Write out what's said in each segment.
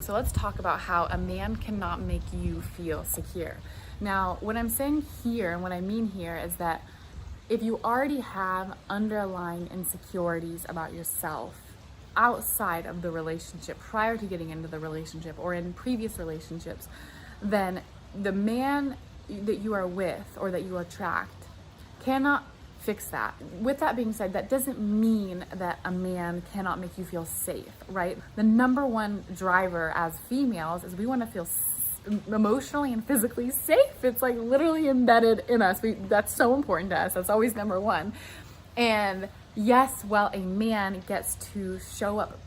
So let's talk about how a man cannot make you feel secure. Now, what I'm saying here and what I mean here is that if you already have underlying insecurities about yourself outside of the relationship, prior to getting into the relationship or in previous relationships, then the man that you are with or that you attract cannot fix that. With that being said, that doesn't mean that a man cannot make you feel safe, right? The number one driver as females is we want to feel emotionally and physically safe. It's like literally embedded in us. That's so important to us. That's always number one. And yes, while a man gets to show up,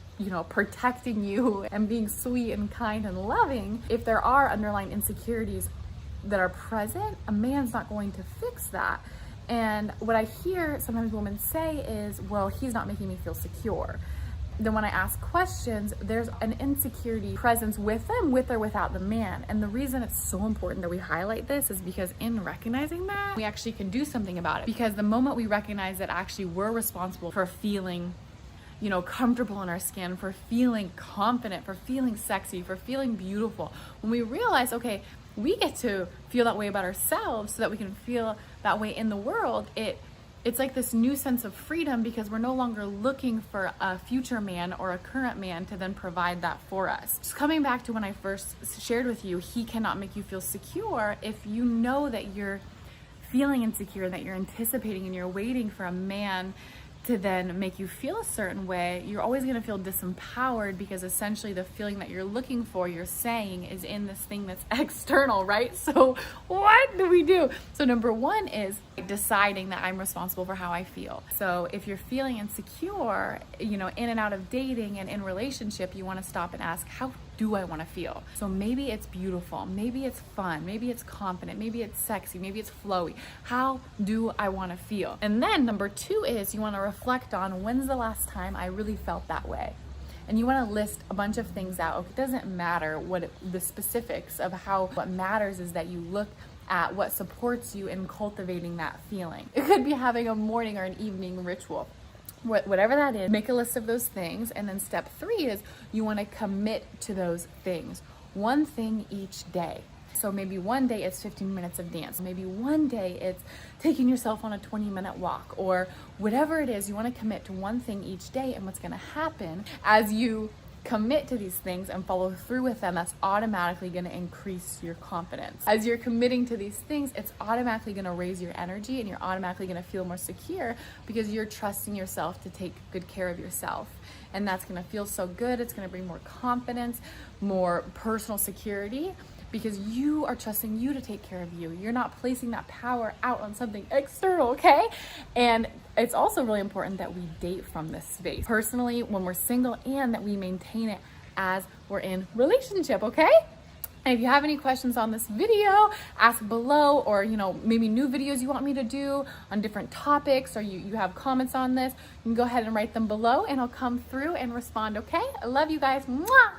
protecting you and being sweet and kind and loving, if there are underlying insecurities that are present, a man's not going to fix that. And what I hear sometimes women say is, well, he's not making me feel secure. Then when I ask questions, there's an insecurity presence with them, with or without the man. And the reason it's so important that we highlight this is because in recognizing that, we actually can do something about it. Because the moment we recognize that actually we're responsible for feeling comfortable in our skin, for feeling confident, for feeling sexy, for feeling beautiful, when we realize, okay, we get to feel that way about ourselves so that we can feel that way in the world, it's like this new sense of freedom because we're no longer looking for a future man or a current man to then provide that for us. Just coming back to when I first shared with you, he cannot make you feel secure. If you know that you're feeling insecure, that you're anticipating and you're waiting for a man to then make you feel a certain way, you're always going to feel disempowered because essentially the feeling that you're looking for, you're saying, is in this thing that's external, right? So what do we do? So number one is deciding that I'm responsible for how I feel. So if you're feeling insecure, in and out of dating and in relationship, you want to stop and ask, how do I want to feel? So maybe it's beautiful, maybe it's fun, maybe it's confident, maybe it's sexy, maybe it's flowy. How do I want to feel? And then number two is you want to reflect on, when's the last time I really felt that way? And you want to list a bunch of things out. It doesn't matter the specifics of what matters is that you look at what supports you in cultivating that feeling. It could be having a morning or an evening ritual. Whatever that is, make a list of those things. And then step three is you want to commit to those things. One thing each day. So maybe one day it's 15 minutes of dance. Maybe one day it's taking yourself on a 20-minute walk, or whatever it is, you want to commit to one thing each day. And what's going to happen as you commit to these things and follow through with them, that's automatically going to increase your confidence. As you're committing to these things, it's automatically going to raise your energy and you're automatically going to feel more secure because you're trusting yourself to take good care of yourself. And that's going to feel so good. It's going to bring more confidence, more personal security, because you are trusting you to take care of you. You're not placing that power out on something external, okay? And it's also really important that we date from this space. Personally, when we're single, and that we maintain it as we're in relationship, okay? And if you have any questions on this video, ask below, or maybe new videos you want me to do on different topics, or you have comments on this, you can go ahead and write them below and I'll come through and respond, okay? I love you guys. Mwah!